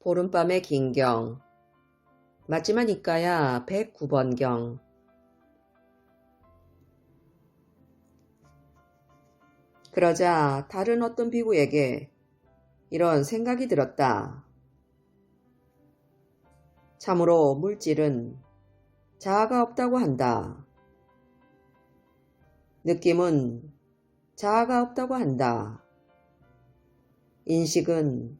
보름밤의 긴경 맞지만 이까야 109번경. 그러자 다른 어떤 비구에게 이런 생각이 들었다. 참으로 물질은 자아가 없다고 한다. 느낌은 자아가 없다고 한다. 인식은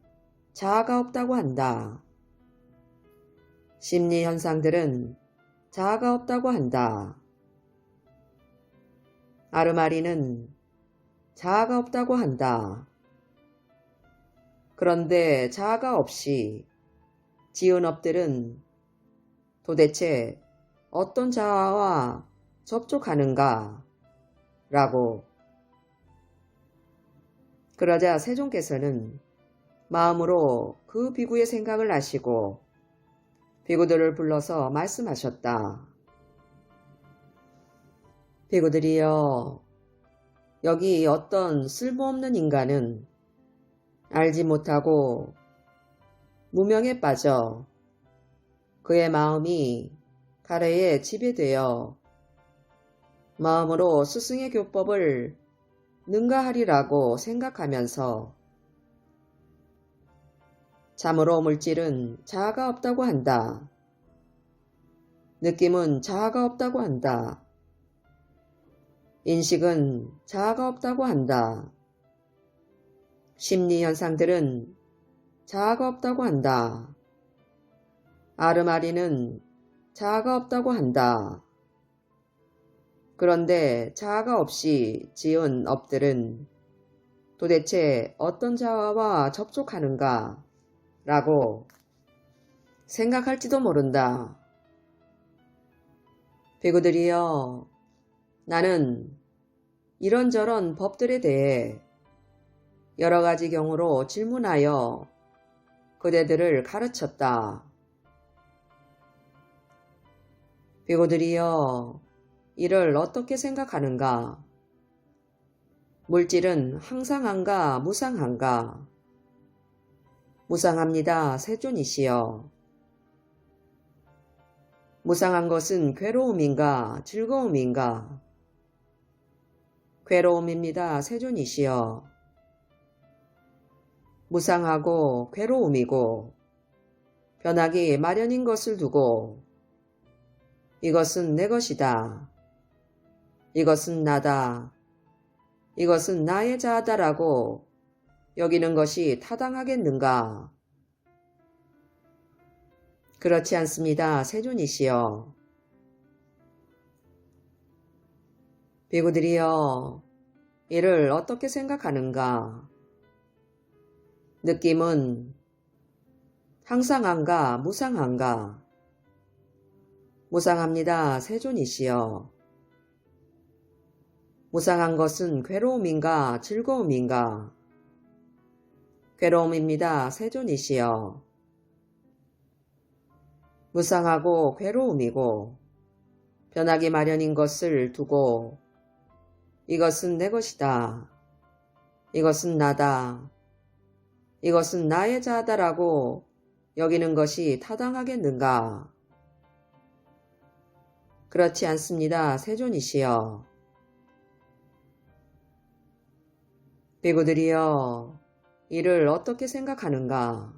자아가 없다고 한다. 심리 현상들은 자아가 없다고 한다. 아르마리는 자아가 없다고 한다. 그런데 자아가 없이 지은 업들은 도대체 어떤 자아와 접촉하는가? 라고. 그러자 세종께서는 마음으로 그 비구의 생각을 아시고 비구들을 불러서 말씀하셨다. 비구들이여, 여기 어떤 쓸모없는 인간은 알지 못하고 무명에 빠져 그의 마음이 가래에 지배되어 마음으로 스승의 교법을 능가하리라고 생각하면서 참으로 물질은 자아가 없다고 한다. 느낌은 자아가 없다고 한다. 인식은 자아가 없다고 한다. 심리 현상들은 자아가 없다고 한다. 아르마리는 자아가 없다고 한다. 그런데 자아가 없이 지은 업들은 도대체 어떤 자아와 접촉하는가? 라고 생각할지도 모른다. 비구들이여, 나는 이런저런 법들에 대해 여러 가지 경우로 질문하여 그대들을 가르쳤다. 비구들이여, 이를 어떻게 생각하는가? 물질은 항상한가 무상한가? 무상합니다, 세존이시여. 무상한 것은 괴로움인가 즐거움인가? 괴로움입니다, 세존이시여. 무상하고 괴로움이고 변하기 마련인 것을 두고 이것은 내 것이다. 이것은 나다. 이것은 나의 자아다라고 여기는 것이 타당하겠는가? 그렇지 않습니다, 세존이시여. 비구들이여, 이를 어떻게 생각하는가? 느낌은 항상한가 무상한가? 무상합니다, 세존이시여. 무상한 것은 괴로움인가 즐거움인가? 괴로움입니다, 세존이시여. 무상하고 괴로움이고 변하기 마련인 것을 두고 이것은 내 것이다. 이것은 나다. 이것은 나의 자아다라고 여기는 것이 타당하겠는가? 그렇지 않습니다, 세존이시여. 비구들이여, 이를 어떻게 생각하는가?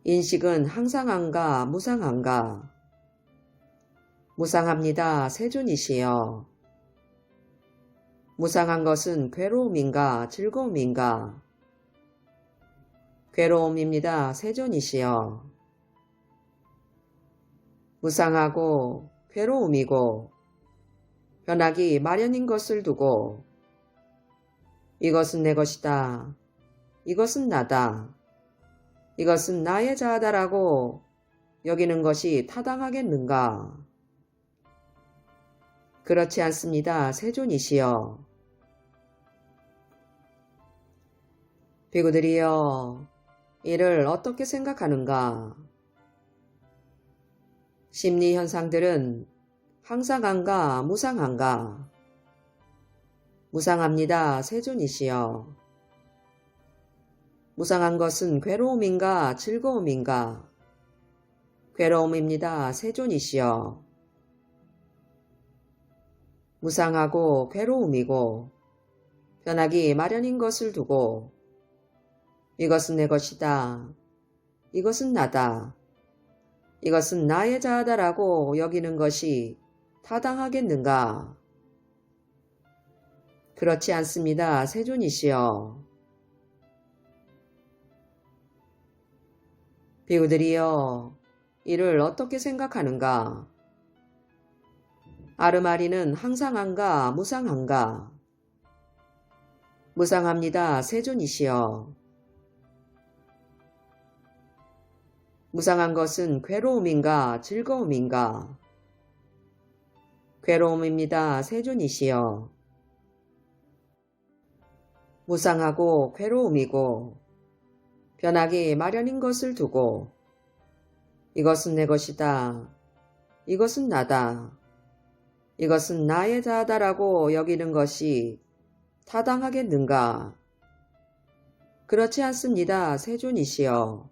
인식은 항상한가 무상한가? 무상합니다, 세존이시여. 무상한 것은 괴로움인가 즐거움인가? 괴로움입니다, 세존이시여. 무상하고 괴로움이고 변하기 마련인 것을 두고 이것은 내 것이다. 이것은 나다. 이것은 나의 자아다라고 여기는 것이 타당하겠는가? 그렇지 않습니다, 세존이시여. 비구들이여, 이를 어떻게 생각하는가? 심리 현상들은 항상한가 무상한가? 무상합니다, 세존이시여. 무상한 것은 괴로움인가 즐거움인가? 괴로움입니다. 세존이시여. 무상하고 괴로움이고 변하기 마련인 것을 두고 이것은 내 것이다. 이것은 나다. 이것은 나의 자아다라고 여기는 것이 타당하겠는가? 그렇지 않습니다. 세존이시여. 비구들이여, 이를 어떻게 생각하는가? 아르마리는 항상한가 무상한가? 무상합니다. 세존이시여. 무상한 것은 괴로움인가 즐거움인가? 괴로움입니다. 세존이시여. 무상하고 괴로움이고 변하기 마련인 것을 두고 이것은 내 것이다. 이것은 나다. 이것은 나의 자아다라고 여기는 것이 타당하겠는가? 그렇지 않습니다. 세존이시여.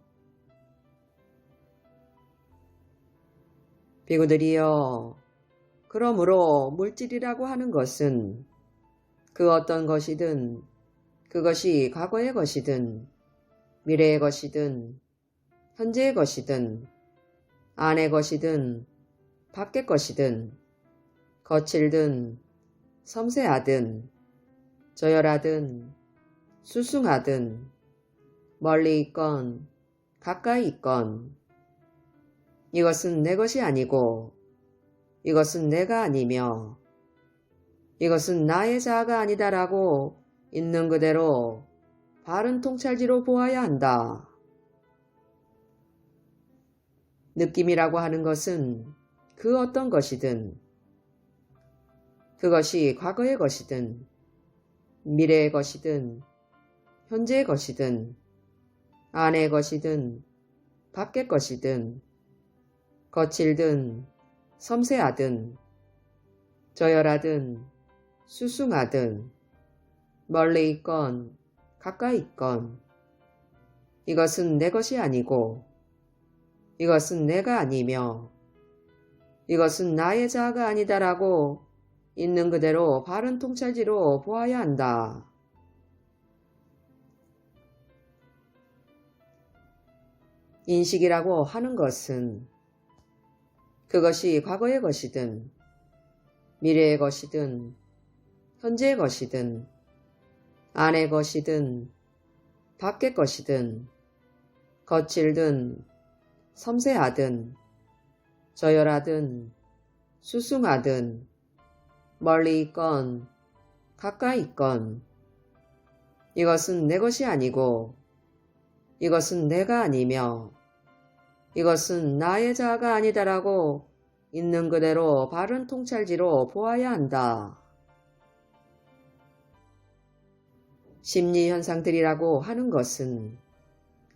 비구들이여, 그러므로 물질이라고 하는 것은 그 어떤 것이든 그것이 과거의 것이든 미래의 것이든 현재의 것이든 안의 것이든 밖의 것이든 거칠든 섬세하든 저열하든 수숭하든 멀리 있건 가까이 있건 이것은 내 것이 아니고 이것은 내가 아니며 이것은 나의 자아가 아니다라고 있는 그대로 바른 통찰지로 보아야 한다. 느낌이라고 하는 것은 그 어떤 것이든 그것이 과거의 것이든 미래의 것이든 현재의 것이든 안의 것이든 밖의 것이든 거칠든 섬세하든 저열하든 수숭하든 멀리 있건 가까이 있건 이것은 내 것이 아니고 이것은 내가 아니며 이것은 나의 자아가 아니다라고 있는 그대로 바른 통찰지로 보아야 한다. 인식이라고 하는 것은 그것이 과거의 것이든 미래의 것이든 현재의 것이든 안의 것이든 밖의 것이든 거칠든 섬세하든 저열하든 수숭하든 멀리 있건 가까이 있건 이것은 내 것이 아니고 이것은 내가 아니며 이것은 나의 자아가 아니다라고 있는 그대로 바른 통찰지로 보아야 한다. 심리 현상들이라고 하는 것은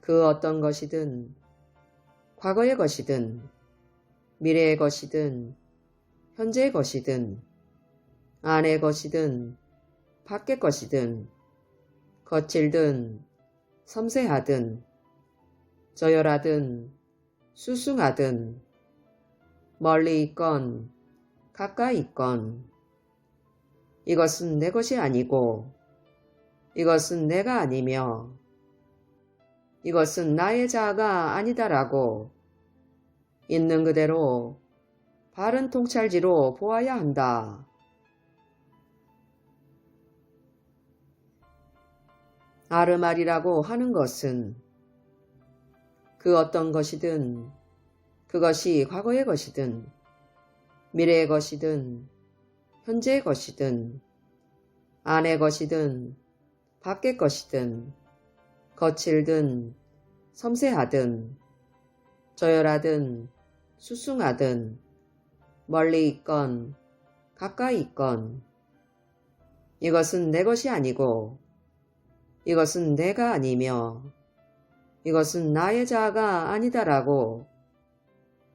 그 어떤 것이든 과거의 것이든 미래의 것이든 현재의 것이든 안의 것이든 밖의 것이든 거칠든 섬세하든 저열하든 수숭하든 멀리 있건 가까이 있건 이것은 내 것이 아니고 이것은 내가 아니며 이것은 나의 자아가 아니다라고 있는 그대로 바른 통찰지로 보아야 한다. 아르말이라고 하는 것은 그 어떤 것이든 그것이 과거의 것이든 미래의 것이든 현재의 것이든 안의 것이든 밖의 것이든 거칠든 섬세하든 저열하든 수숭하든 멀리 있건 가까이 있건 이것은 내 것이 아니고 이것은 내가 아니며 이것은 나의 자아가 아니다라고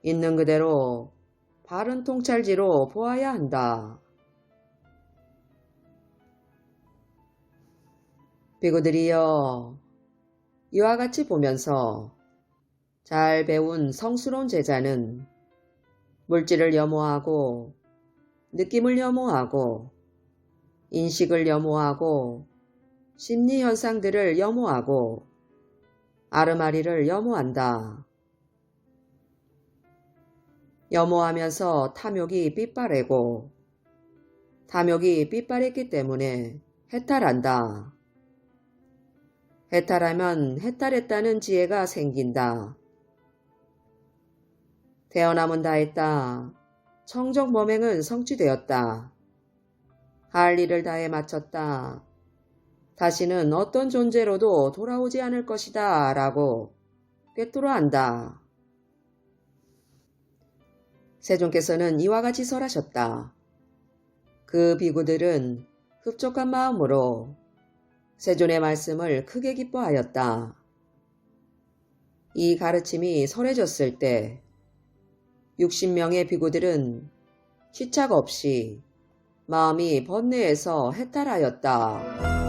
있는 그대로 바른 통찰지로 보아야 한다. 비구들이여, 이와 같이 보면서 잘 배운 성스러운 제자는 물질을 염오하고 느낌을 염오하고 인식을 염오하고 심리현상들을 염오하고 아르마리를 염오한다. 염오하면서 탐욕이 삐빠래고 탐욕이 삐빠랬기 때문에 해탈한다. 해탈하면 해탈했다는 지혜가 생긴다. 태어남은 다했다. 청정범행은 성취되었다. 할 일을 다해 마쳤다. 다시는 어떤 존재로도 돌아오지 않을 것이다 라고 꿰뚫어 안다. 세존께서는 이와 같이 설하셨다. 그 비구들은 흡족한 마음으로 세존의 말씀을 크게 기뻐하였다. 이 가르침이 설해졌을 때 60명의 비구들은 시착 없이 마음이 번뇌에서 해탈하였다.